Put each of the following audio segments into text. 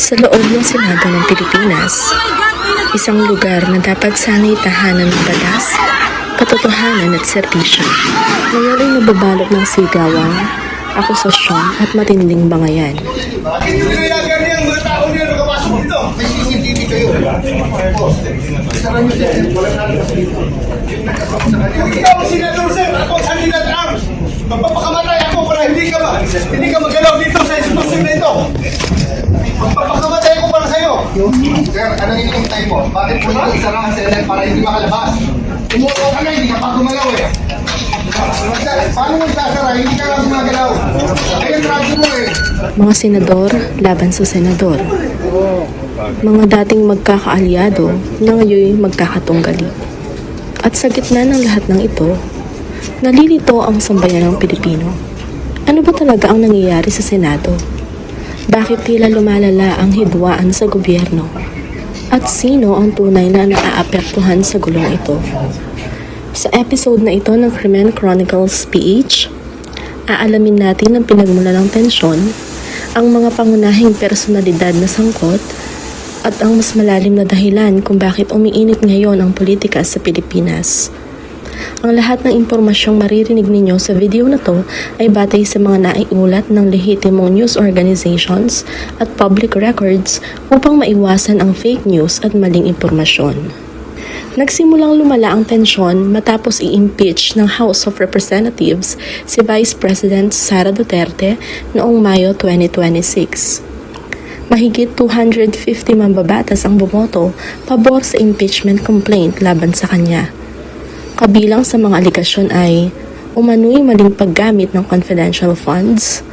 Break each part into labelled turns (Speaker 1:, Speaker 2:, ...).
Speaker 1: Sa loob ng Senado ng Pilipinas, isang lugar na dapat sana'y tahanan ng batas, katotohanan at serbisyo. Ngayon ay nababalot ng sigawan, akusasyon at matinding bangayan.
Speaker 2: Bakit yung nilagar niya ang mga tao niya nakapasok dito? May CCTV kayo. Hindi ako senador, sir. Ako ang kandidat ang magpapakamatay ako para hindi ka magalaw dito sa institusyon na ito. Magpapakamatay ako para sa'yo. Sir, anong hinihintay mo? Bakit mo ito isara ang Senate para hindi makalabas? Umuto ka na, hindi ka pa gumalaw eh. Paano mo isasara? Hindi ka lang gumagalaw. Ayan, radyo mo eh.
Speaker 1: Mga senador laban sa senador. Mga dating magkakaalyado na ngayon magkakatunggali. At sa gitna ng lahat ng ito, nalilito ang sambayan ng Pilipino. Ano ba talaga ang nangyayari sa Senado? Bakit tila lumalala ang hidwaan sa gobyerno? At sino ang tunay na naaapektuhan sa gulong ito? Sa episode na ito ng Krimen Chronicles PH, aalamin natin ang pinagmula ng tensyon, ang mga pangunahing personalidad na sangkot, at ang mas malalim na dahilan kung bakit umiinit ngayon ang politika sa Pilipinas. Ang lahat ng impormasyong maririnig ninyo sa video na to ay batay sa mga naiulat ng lehitimong news organizations at public records upang maiwasan ang fake news at maling impormasyon. Nagsimulang lumala ang tensyon matapos i-impeach ng House of Representatives si Vice President Sara Duterte noong Mayo 2026. Mahigit 250 mambabatas ang bumoto pabor sa impeachment complaint laban sa kanya. Kabilang sa mga aligasyon ay umano'y maling paggamit ng confidential funds,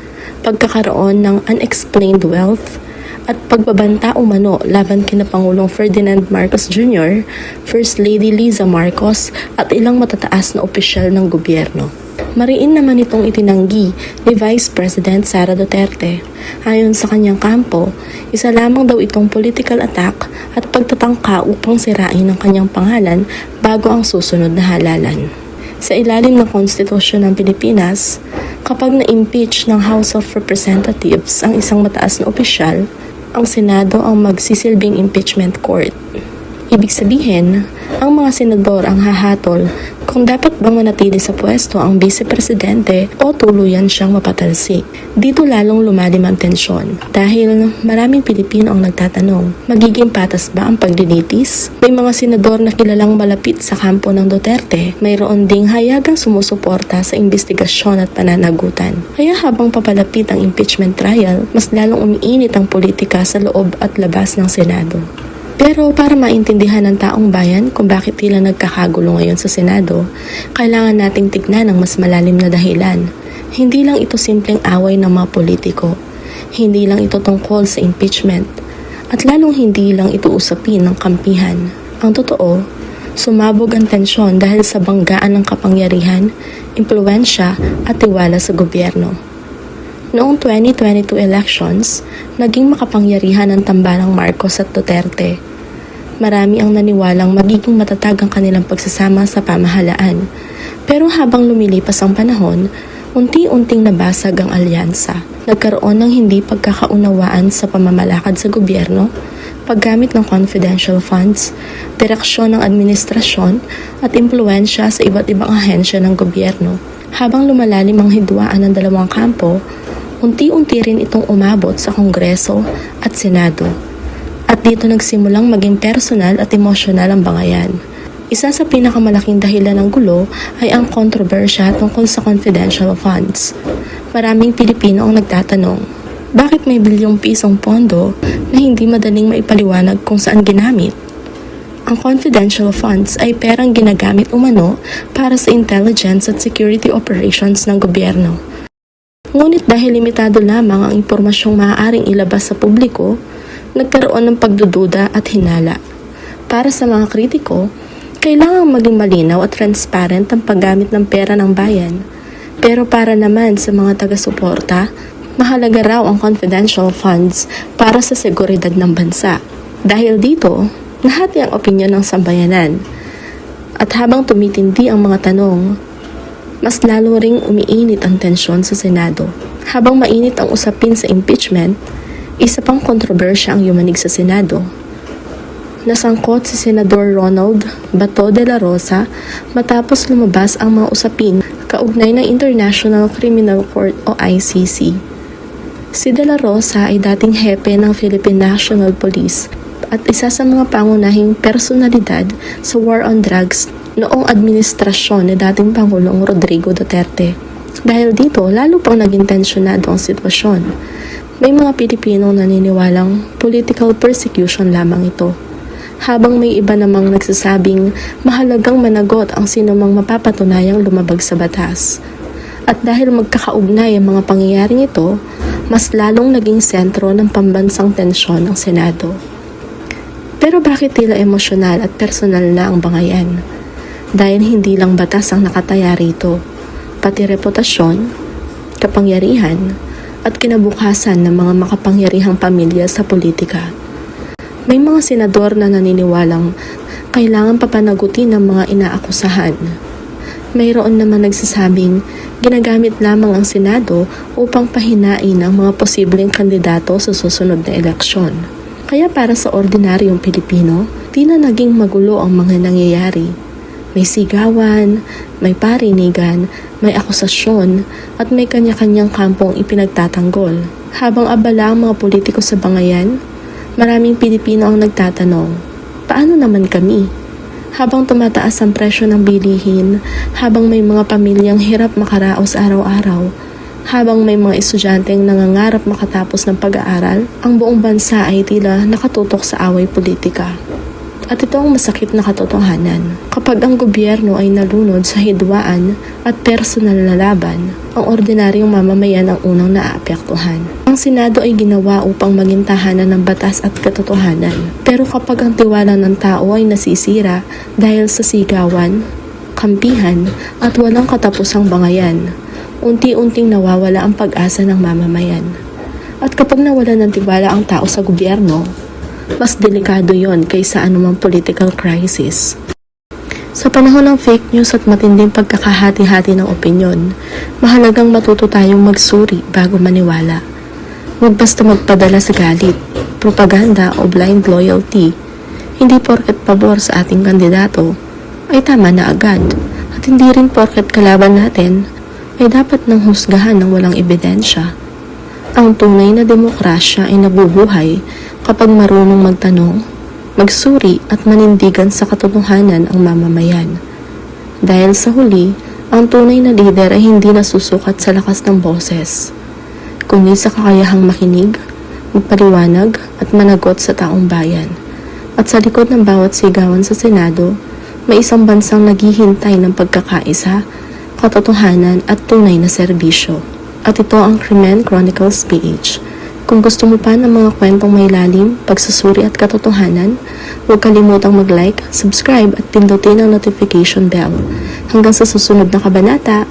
Speaker 1: pagkakaroon ng unexplained wealth, at pagbabanta umano laban kina Pangulong Ferdinand Marcos Jr., First Lady Liza Marcos at ilang matataas na opisyal ng gobyerno. Mariin naman itong itinanggi ni Vice President Sara Duterte. Ayon sa kanyang kampo, isa lamang daw itong political attack at pagtatangka upang sirain ang kanyang pangalan bago ang susunod na halalan. Sa ilalim ng konstitusyon ng Pilipinas, kapag na-impeach ng House of Representatives ang isang mataas na opisyal, ang Senado ang magsisilbing impeachment court. Ibig sabihin, ang mga senador ang hahatol kung dapat bang manatili sa pwesto ang vice-presidente o tuluyan siyang mapatalsik. Dito lalong lumalim ang tensyon dahil maraming Pilipino ang nagtatanong, magiging patas ba ang paglilitis? May mga senador na kilalang malapit sa kampo ng Duterte, mayroon ding hayagang sumusuporta sa investigasyon at pananagutan. Kaya habang papalapit ang impeachment trial, mas lalong umiinit ang politika sa loob at labas ng Senado. Pero para maintindihan ng taong bayan kung bakit tila nagkakagulo ngayon sa Senado, kailangan nating tignan ang mas malalim na dahilan. Hindi lang ito simpleng away ng mga politiko. Hindi lang ito tungkol sa impeachment. At lalong hindi lang ito usapin ng kampihan. Ang totoo, sumabog ang tensyon dahil sa banggaan ng kapangyarihan, impluwensya at tiwala sa gobyerno. Noong 2022 elections, naging makapangyarihan ang tambalang Marcos at Duterte. Marami ang naniwalang magiging matatag ang kanilang pagsasama sa pamahalaan. Pero habang lumilipas ang panahon, unti-unting nabasag ang alyansa. Nagkaroon ng hindi pagkakaunawaan sa pamamalakad sa gobyerno, paggamit ng confidential funds, direksyon ng administrasyon at impluensya sa iba't ibang ahensya ng gobyerno. Habang lumalalim ang hidwaan ng dalawang kampo, unti-unti rin itong umabot sa Kongreso at Senado. At dito nagsimulang maging personal at emosyonal ang bangayan. Isa sa pinakamalaking dahilan ng gulo ay ang kontrobersya tungkol sa confidential funds. Maraming Pilipino ang nagtatanong, bakit may bilyong pisong pondo na hindi madaling maipaliwanag kung saan ginamit? Ang confidential funds ay perang ginagamit umano para sa intelligence at security operations ng gobyerno. Ngunit dahil limitado lamang ang impormasyong maaaring ilabas sa publiko, nagkaroon ng pagdududa at hinala. Para sa mga kritiko, kailangang maging malinaw at transparent ang paggamit ng pera ng bayan. Pero para naman sa mga taga-suporta, mahalaga raw ang confidential funds para sa seguridad ng bansa. Dahil dito, nahati ang opinyon ng sambayanan. At habang tumitindi ang mga tanong, mas lalo ring umiinit ang tensyon sa Senado. Habang mainit ang usapin sa impeachment, Isa pang kontrobersya ang yumanig sa Senado. Nasangkot si Senador Ronald Bato de la Rosa matapos lumabas ang mga usapin kaugnay ng International Criminal Court o ICC. Si de la Rosa ay dating hepe ng Philippine National Police at isa sa mga pangunahing personalidad sa war on drugs noong administrasyon ni dating Pangulong Rodrigo Duterte. Dahil dito, lalo pang naging tensyonado ang sitwasyon. May mga Pilipinong naniniwalang political persecution lamang ito. Habang may iba namang nagsasabing mahalagang managot ang sinumang mapapatunayang lumabag sa batas. At dahil magkakaugnay ang mga pangyayaring ito, mas lalong naging sentro ng pambansang tensyon ang Senado. Pero bakit tila emosyonal at personal na ang bangayan? Dahil hindi lang batas ang nakataya rito, pati reputasyon, kapangyarihan, at kinabukasan ng mga makapangyarihang pamilya sa politika. May mga senador na naniniwalang kailangan papanagutin ng mga inaakusahan. Mayroon naman nagsasabing ginagamit lamang ang Senado upang pahinain ang mga posibleng kandidato sa susunod na eleksyon. Kaya para sa ordinaryong Pilipino, di na naging magulo ang mga nangyayari. May sigawan, may parinigan, may akusasyon, at may kanya-kanyang kampong ipinagtatanggol. Habang abala ang mga politiko sa bangayan, maraming Pilipino ang nagtatanong, paano naman kami? Habang tumataas ang presyo ng bilihin, habang may mga pamilyang hirap makaraos araw-araw, habang may mga estudyanteng nangangarap makatapos ng pag-aaral, ang buong bansa ay tila nakatutok sa away politika. At ito ang masakit na katotohanan. Kapag ang gobyerno ay nalunod sa hidwaan at personal na laban, ang ordinaryong mamamayan ang unang naaapektuhan. Ang Senado ay ginawa upang maging tahanan ng batas at katotohanan. Pero kapag ang tiwala ng tao ay nasisira dahil sa sigawan, kampihan at walang katapusang bangayan, unti-unting nawawala ang pag-asa ng mamamayan. At kapag nawala ng tiwala ang tao sa gobyerno, mas delikado yon kaysa anumang political crisis. Sa panahon ng fake news at matinding pagkakahati-hati ng opinyon, mahalagang matuto tayong magsuri bago maniwala. Huwag basta magpadala sa galit, propaganda o blind loyalty. Hindi porket pabor sa ating kandidato ay tama na agad, at hindi rin porket kalaban natin ay dapat nang husgahan ng walang ebidensya. Ang tunay na demokrasya ay nabubuhay kapag marunong magtanong, magsuri at manindigan sa katotohanan ang mamamayan. Dahil sa huli, ang tunay na lider ay hindi nasusukat sa lakas ng boses, kundi sa kakayahang makinig, magpaliwanag at managot sa taong bayan. At sa likod ng bawat sigawan sa Senado, may isang bansang naghihintay ng pagkakaisa, katotohanan at tunay na serbisyo. At ito ang Krimen Chronicles PH. Kung gusto mo pa ng mga kwentong may lalim, pagsusuri at katotohanan, huwag kalimutang mag-like, subscribe at pindutin ang notification bell. Hanggang sa susunod na kabanata,